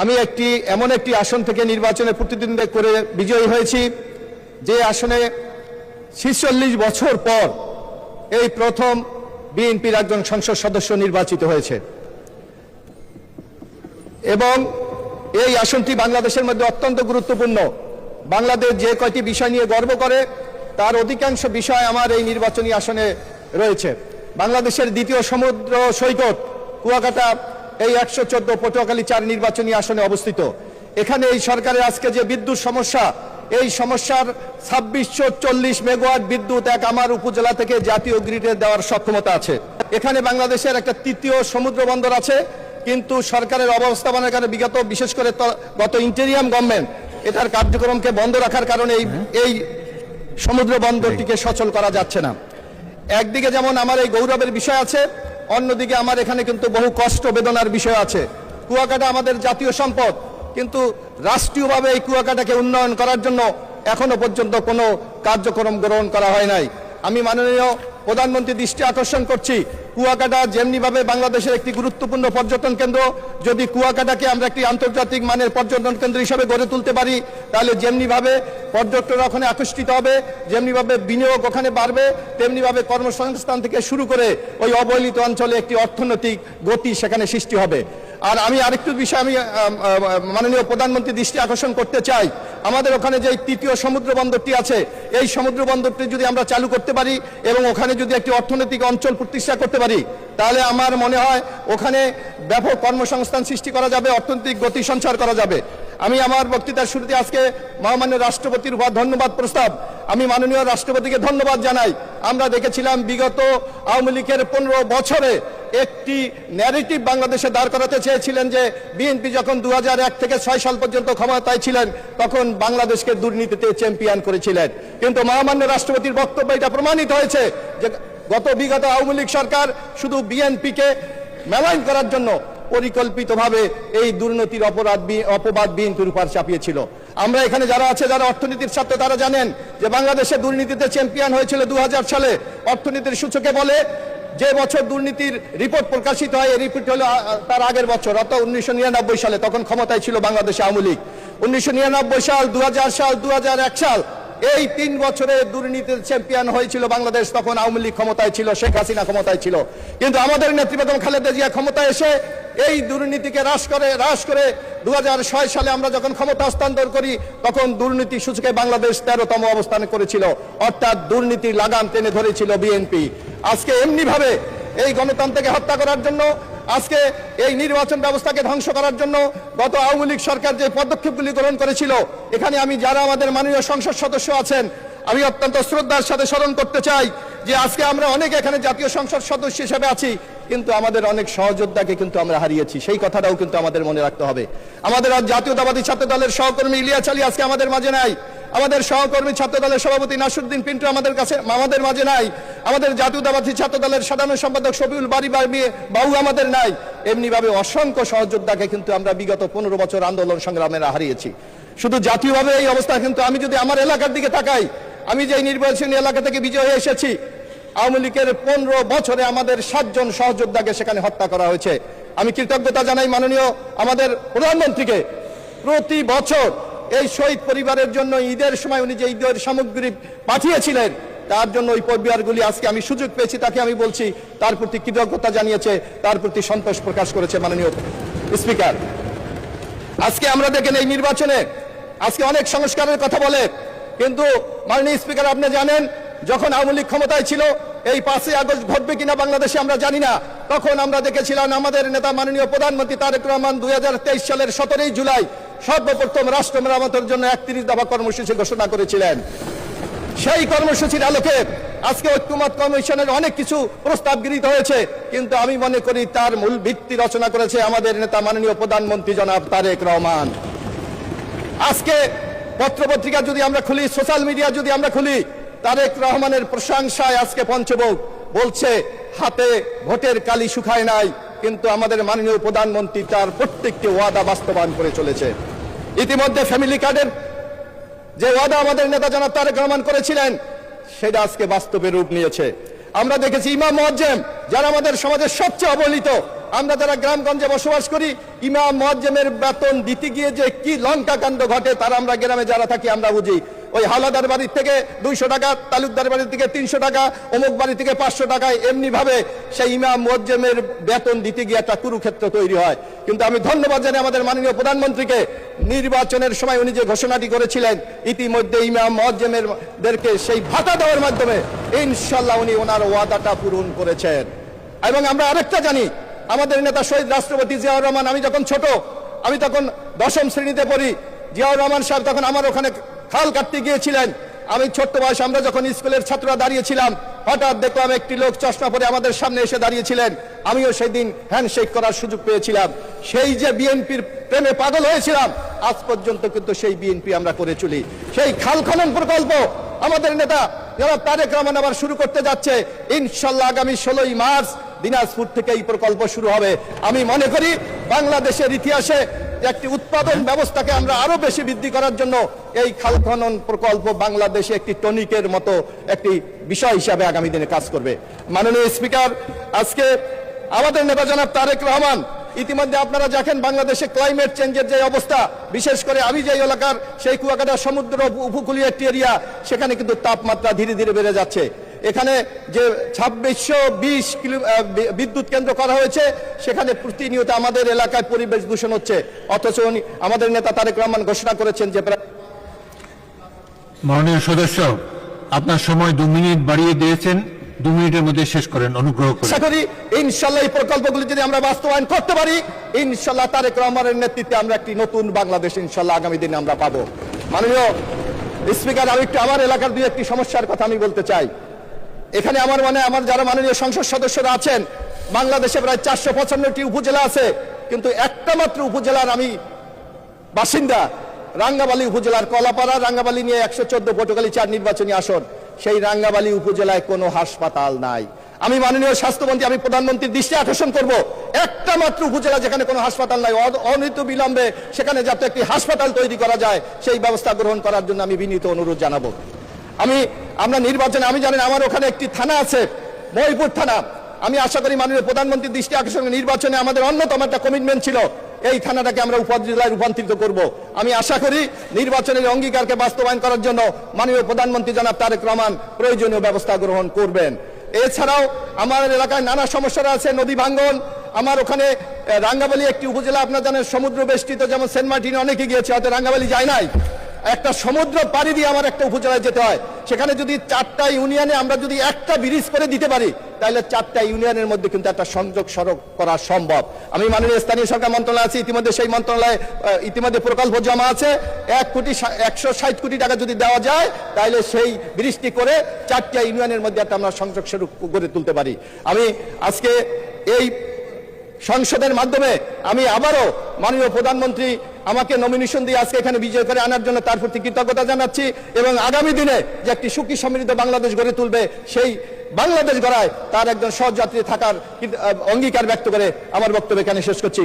আমি এমন একটি আসন থেকে নির্বাচনে প্রতিদ্বন্দ্বিতা করে বিজয়ী হয়েছি যে আসনে ৪৬ বছর পর এই প্রথম বিএনপির একজন সংসদ সদস্য নির্বাচিত হয়েছে এবং এই আসনটি বাংলাদেশের মধ্যে অত্যন্ত গুরুত্বপূর্ণ। বাংলাদেশ যে কয়টি বিষয় নিয়ে গর্ব করে তার অধিকাংশ বিষয় আমার এই নির্বাচনী আসনে রয়েছে। বাংলাদেশের দ্বিতীয় সমুদ্র সৈকত কুয়াকাটা এই ১১৪ পটুয়াখালী ৪ নির্বাচনী আসনে অবস্থিত। এখানে এই সরকারের আজকে যে বিদ্যুৎ সমস্যা, এই সমস্যার ২৬৪০ মেগাওয়াট বিদ্যুৎ আমার উপজেলা থেকে জাতীয় গ্রিডে দেওয়ার সক্ষমতা আছে। এখানে বাংলাদেশের একটা তৃতীয় সমুদ্র বন্দর আছে, কিন্তু সরকারের অব্যবস্থাপনার কারণে বিশেষ করে গত ইন্টেরিয়াম গভর্নমেন্ট এটার কার্যক্রমকে বন্ধ রাখার কারণে এই সমুদ্র বন্দরটিকে সচল করা যাচ্ছে না। একদিকে যেমন আমার এই গৌরবের বিষয় আছে, অন্যদিকে আমার এখানে কিন্তু বহু কষ্ট বেদনার বিষয় আছে। কুয়াকাটা আমাদের জাতীয় সম্পদ, কিন্তু রাষ্ট্রীয়ভাবে এই কুয়াকাটাকে উন্নয়ন করার জন্য এখনো পর্যন্ত কোনো কার্যক্রম গ্রহণ করা হয় নাই। আমি মাননীয় প্রধানমন্ত্রী দৃষ্টি আকর্ষণ করছি, কুয়াকাটা যেমনিভাবে বাংলাদেশের একটি গুরুত্বপূর্ণ পর্যটন কেন্দ্র, যদি কুয়াকাটাকে আমরা একটি আন্তর্জাতিক মানের পর্যটন কেন্দ্র হিসেবে গড়ে তুলতে পারি, তাহলে যেমনিভাবে পর্যটকরা ওখানে আকর্ষিত হবে, যেমনিভাবে বিনিয়োগ ওখানে বাড়বে, তেমনিভাবে কর্মসংস্থান থেকে শুরু করে ওই অবহেলিত অঞ্চলে একটি অর্থনৈতিক গতি সেখানে সৃষ্টি হবে। আর আমি আরেকটু বিষয় আমি মাননীয় প্রধানমন্ত্রী দৃষ্টি আকর্ষণ করতে চাই, আমাদের ওখানে যে তৃতীয় সমুদ্র বন্দরটি আছে, এই সমুদ্র বন্দরটি যদি আমরা চালু করতে পারি এবং ওখানে যদি একটি অর্থনৈতিক অঞ্চল প্রতিষ্ঠা করতে পারি, তাহলে আমার মনে হয় ওখানে ব্যাপক কর্মসংস্থান সৃষ্টি করা যাবে, অর্থনৈতিক গতি সঞ্চার করা যাবে। আমি আমার বক্তৃতার শুরুতে আজকে মহামান্য রাষ্ট্রপতির উপর ধন্যবাদ প্রস্তাব, আমি মাননীয় রাষ্ট্রপতিকে ধন্যবাদ জানাই। আমরা দেখেছিলাম বিগত আওয়ামী লীগের ১৫ বছরে একটি ন্যারেটিভ বাংলাদেশে দাঁড় করাতে চেয়েছিলেন যে বিএনপি যখন ২০০১ থেকে ৬ সাল পর্যন্ত ক্ষমতায় ছিলেন তখন বাংলাদেশকে দুর্নীতিতে চ্যাম্পিয়ন করেছিলেন, কিন্তু মহামান্য রাষ্ট্রপতির বক্তব্য এটা প্রমাণিত হয়েছে যে বিগত আওয়ামী লীগ সরকার শুধু বিএনপিকে মেলাইন করার জন্য পরিকল্পিতভাবে এই দুর্নীতির অপবাদ বিএনপির উপর চাপিয়েছিল। আমরা এখানে যারা আছে, যারা অর্থনীতির ছাত্র, তারা জানেন যে বাংলাদেশে দুর্নীতিতে চ্যাম্পিয়ন হয়েছিল ২০০০ সালে। অর্থনীতির সূচকে বলে যে বছর দুর্নীতির রিপোর্ট প্রকাশিত হয়, এই রিপোর্ট হলো তার আগের বছর, অর্থাৎ ১৯৯৯ সালে, তখন ক্ষমতায় ছিল বাংলাদেশে আওয়ামী লীগ। ১৯৯৯ সাল, ২০০০ সাল, ২০০১ সাল, এই ৩ বছরে দুর্নীতির চ্যাম্পিয়ন হয়েছিল বাংলাদেশ। তখন আওয়ামী লীগ ক্ষমতায় ছিল, শেখ হাসিনা ক্ষমতায় ছিল, কিন্তু আমাদের নেতৃত্ব খালেদা জিয়া ক্ষমতায় এসে এই দুর্নীতিকে হ্রাস করে ২০০৬ সালে আমরা যখন ক্ষমতা হস্তান্তর করি, তখন দুর্নীতি সূচকে বাংলাদেশ ১৩তম অবস্থানে করেছিল, অর্থাৎ দুর্নীতির লাগাম টেনে ধরেছিল বিএনপি। আজকে এমনিভাবে এই গণতন্ত্রকে হত্যা করার জন্য, আজকে এই নির্বাচন ব্যবস্থাকে ধ্বংস করার জন্য গত আওয়ামী লীগ সরকার যে পদক্ষেপগুলি গ্রহণ করেছিল, এখানে আমি যারা আমাদের মাননীয় সংসদ সদস্য আছেন, আমি অত্যন্ত শ্রদ্ধার সাথে স্মরণ করতে চাই যে আজকে আমরা অনেক এখানে জাতীয় সংসদ সদস্য হিসেবে আছি, কিন্তু আমাদের অনেক সহযোদ্ধাকে কিন্তু আমরা হারিয়েছি, সেই কথাটাও কিন্তু আমাদের মনে রাখতে হবে। আমাদের আজ জাতীয়তাবাদী ছাত্র দলের সহকর্মী ইলিয়াস আলী আজকে আমাদের মাঝে নাই, আমাদের সহকর্মী ছাত্র দলের সভাপতি নাসিরউদ্দিন পিন্টু আমাদের মাঝে নাই, আমাদের জাতীয়তাবাদী ছাত্র দলের সাধারণ সম্পাদক শফিউল বারী বাবু আমাদের নাই। এমনিভাবে অসংখ্য সহযোদ্ধাকে কিন্তু আমরা বিগত ১৫ বছর আন্দোলন সংগ্রামেরা হারিয়েছি। শুধু জাতীয়ভাবে এই অবস্থা, কিন্তু আমি যদি আমার এলাকার দিকে তাকাই, আমি যে নির্বাচনী এলাকা থেকে বিজয় হয়ে এসেছি, আওয়ামী লীগের ১৫ বছরে আমাদের ৭ জন সহযোদ্ধাকে সেখানে হত্যা করা হয়েছে। আমি কৃতজ্ঞতা জানাই মাননীয় আমাদের প্রধানমন্ত্রীকে, প্রতি বছর এই শহীদ পরিবারের জন্য ঈদের সময় উনি যে ঈদের সামগ্রী পাঠিয়েছিলেন, তার জন্য ওই পরিবারগুলি আজকে আমি সুযোগ পেয়েছি, তাকে আমি বলছি তার প্রতি কৃতজ্ঞতা জানিয়েছে, তার প্রতি সন্তোষ প্রকাশ করেছে মাননীয় স্পিকার। আজকে আমরা দেখেন এই নির্বাচনে আজকে অনেক সংস্কারের কথা বলে, কিন্তু মাননীয় স্পিকার আপনি জানেন যখন আওয়ামী লীগ ক্ষমতায় ছিল, এই ৫ই আগস্ট ঘটবে কিনা বাংলাদেশে আমরা জানি না, তখন আমরা দেখেছিলাম আমাদের নেতা মাননীয় প্রধানমন্ত্রী তারেক রহমান ২০২৩ সালের ১৭ই জুলাই সর্বপ্রথম রাষ্ট্র মেরামতের জন্য ৩১ দফা কর্মসূচি ঘোষণা করেছিলেন। সেই কর্মসূচির আলোকে আজকে ঐক্যমত কমিশনের অনেক কিছু প্রস্তাব গৃহীত হয়েছে, কিন্তু আমি মনে করি তার মূল ভিত্তি রচনা করেছে আমাদের নেতা মাননীয় প্রধানমন্ত্রী জনাব তারেক রহমান। আজকে পত্রপত্রিকা যদি আমরা খুলি, সোশ্যাল মিডিয়া যদি আমরা খুলি, তারেক রহমানের প্রশংসায় আজকে পঞ্চমুখ বলছে হাতে ভোটের কালি শুকায় নাই, কিন্তু আমাদের মাননীয় প্রধানমন্ত্রী তার প্রত্যেকটি ওয়াদা বাস্তবায়ন করে চলেছে। ইতিমধ্যে ফ্যামিলি কার্ডের যে ওয়াদা আমাদের নেতা জনাব তারেক রহমান করেছিলেন, সেটা আজকে বাস্তবে রূপ নিয়েছে। আমরা দেখেছি ইমাম মুয়াজ্জেম, যারা আমাদের সমাজের সবচেয়ে অবহেলিত, আমরা যারা গ্রামগঞ্জে বসবাস করি, ইমাম মুয়াজ্জিমের বেতন দিতে গিয়ে যে কি লঙ্কা কাণ্ড ঘটে তারা আমরা গ্রামে যারা থাকি আমরা বুঝি। ওই হাওলাদার বাড়ির থেকে 200 টাকা, তালুকদার বাড়ি থেকে 300 টাকা, অমুক বাড়ি থেকে 500 টাকা, এমনি ভাবে সেই ইমাম মুয়াজ্জিমের বেতন দিতে গিয়ে একটা কুরুক্ষেত্র তৈরি হয়। কিন্তু আমি ধন্যবাদ জানাই আমাদের মাননীয় প্রধানমন্ত্রীকে, নির্বাচনের সময় উনি যে ঘোষণাটি করেছিলেন ইতিমধ্যে ইমাম মুয়াজ্জিমদেরকে সেই ভাতা দেওয়ার মাধ্যমে ইনশাআল্লাহ উনি ওনার ওয়াদাটা পূরণ করেছেন। এবং আমরা আরেকটা জানি, আমাদের নেতা শহীদ রাষ্ট্রপতি জিয়াউর রহমান, আমি যখন ছোট, আমি তখন 10ম শ্রেণীতে পড়ি, জিয়াউর রহমান সাহেব তখন আমার ওখানে খাল কাটতে গিয়েছিলেন। আমি ছোট্ট বয়স, আমরা যখন স্কুলের ছাত্ররা দাঁড়িয়েছিলাম, হঠাৎ দেখলাম একটি লোক চশমা পরে আমাদের সামনে এসে দাঁড়িয়েছিলেন। আমিও সেই দিন হ্যান্ডশেক করার সুযোগ পেয়েছিলাম। সেই যে বিএনপির প্রেমে পাগল হয়েছিলাম, আজ পর্যন্ত কিন্তু সেই বিএনপি আমরা করে চলি। সেই খাল খনন প্রকল্প আমাদের নেতা জনাব তারেক রহমান আবার শুরু করতে যাচ্ছে। ইনশাআল্লাহ আগামী 16ই মার্চ দিনাজপুর থেকে এই প্রকল্প শুরু হবে। আমি মনে করি বাংলাদেশের ইতিহাসে একটি উৎপাদন ব্যবস্থাকে আমরা আরো বেশি বৃদ্ধি করার জন্য এই খাল খনন প্রকল্প বাংলাদেশে একটি টনিকের মতো একটি বিষয় হিসাবে আগামী দিনে কাজ করবে। মাননীয় স্পিকার, আজকে আমাদের নেতা জনাব তারেক রহমান, ইতিমধ্যে আপনারা দেখেন বাংলাদেশে ক্লাইমেট চেঞ্জের যে অবস্থা, বিশেষ করে আমি যে এলাকার সেই কুয়াকাটা সমুদ্র উপকূলীয় একটি এরিয়া, সেখানে কিন্তু তাপমাত্রা ধীরে ধীরে বেড়ে যাচ্ছে। এখানে যে 2620 বিদ্যুৎ কেন্দ্র করা হয়েছে, সেখানে প্রতিনিয়ত আমাদের এলাকায় পরিবেশ দূষণ হচ্ছে। অথচ আমাদের নেতা তারেক রহমান ঘোষণা করেছেন যে মাননীয় সদস্য, আপনার সময় 2 মিনিট বাড়িয়ে দিয়েছেন, 2 মিনিটের মধ্যে শেষ করেন অনুগ্রহ করে। আশা করি ইনশাআল্লাহ এই প্রকল্পগুলি যদি আমরা বাস্তবায়ন করতে পারি, ইনশাআল্লাহ তারেক রহমানের নেতৃত্বে আমরা একটি নতুন বাংলাদেশ ইনশাআল্লাহ আগামী দিনে আমরা পাবো। মাননীয় স্পিকার, আমি একটু আমার এলাকার দুই একটি সমস্যার কথা আমি বলতে চাই। এখানে আমার যারা মাননীয় সংসদ সদস্যরা আছেন, বাংলাদেশে প্রায় 455টি উপজেলা আছে, কিন্তু একটা মাত্র উপজেলার আমি বাসিন্দা, রাঙ্গাবালী উপজেলার কলাপাড়া, রাঙ্গাবালী নিয়ে 114 পটুয়াখালী 4 নির্বাচনী আসন। সেই রাঙ্গাবালী উপজেলায় কোনো হাসপাতাল নাই। আমি মাননীয় স্বাস্থ্যমন্ত্রী, আমি প্রধানমন্ত্রীর দৃষ্টি আকর্ষণ করব, একটা মাত্র উপজেলা যেখানে কোনো হাসপাতাল নাই, অনিত বিলম্বে সেখানে যাতে একটি হাসপাতাল তৈরি করা যায় সেই ব্যবস্থা গ্রহণ করার জন্য আমি বিনীত অনুরোধ জানাবো। আমরা নির্বাচনে, আমি জানেন আমার ওখানে একটি থানা আছে, মহিপুর থানা। আমি আশা করি মাননীয় প্রধানমন্ত্রীর দৃষ্টি আকর্ষণ, নির্বাচনে আমাদের অন্যতম একটা কমিটমেন্ট ছিল এই থানাটাকে আমরা উপজেলায় রূপান্তরিত করব। আমি আশা করি নির্বাচনের অঙ্গীকারকে বাস্তবায়ন করার জন্য মাননীয় প্রধানমন্ত্রী জনাব তারেক রহমান প্রয়োজনীয় ব্যবস্থা গ্রহণ করবেন। এছাড়াও আমার এলাকায় নানা সমস্যা আছে, নদী ভাঙ্গন। আমার ওখানে রাঙ্গাবালী একটি উপজেলা, আপনারা জানেন সমুদ্র বেষ্টিত, যেমন সেন্ট মার্টিনে অনেকে গিয়েছে, হয়তো রাঙ্গাবালী যায় নাই। একটা সমুদ্র পাড়ি দিয়ে আমার একটা উপজেলায় যেতে হয়। সেখানে যদি 4টা ইউনিয়নে আমরা যদি একটা ব্রিজ করে দিতে পারি, তাহলে 4টা ইউনিয়নের মধ্যে কিন্তু একটা সংযোগ সড়ক করা সম্ভব। আমি মাননীয় স্থানীয় সরকার মন্ত্রণালয় আছে, ইতিমধ্যে সেই মন্ত্রণালয়ে ইতিমধ্যে প্রকল্প জমা আছে। 160 কোটি টাকা যদি দেওয়া যায়, তাহলে সেই ব্রিজটি করে 4টা ইউনিয়নের মধ্যে একটা আমরা সংযোগ সড়ক গড়ে তুলতে পারি। আমি আজকে এই সংসদের মাধ্যমে আমি আবারও মাননীয় প্রধানমন্ত্রী আমাকে নমিনেশন দিয়ে আজকে এখানে বিজয় করে আনার জন্য তার প্রতি কৃতজ্ঞতা জানাচ্ছি, এবং আগামী দিনে যে একটি সুখী সমৃদ্ধ বাংলাদেশ গড়ে তুলবে, সেই বাংলাদেশ গড়ায় তার একজন সহযাত্রী থাকার অঙ্গীকার ব্যক্ত করে আমার বক্তব্য এখানে শেষ করছি।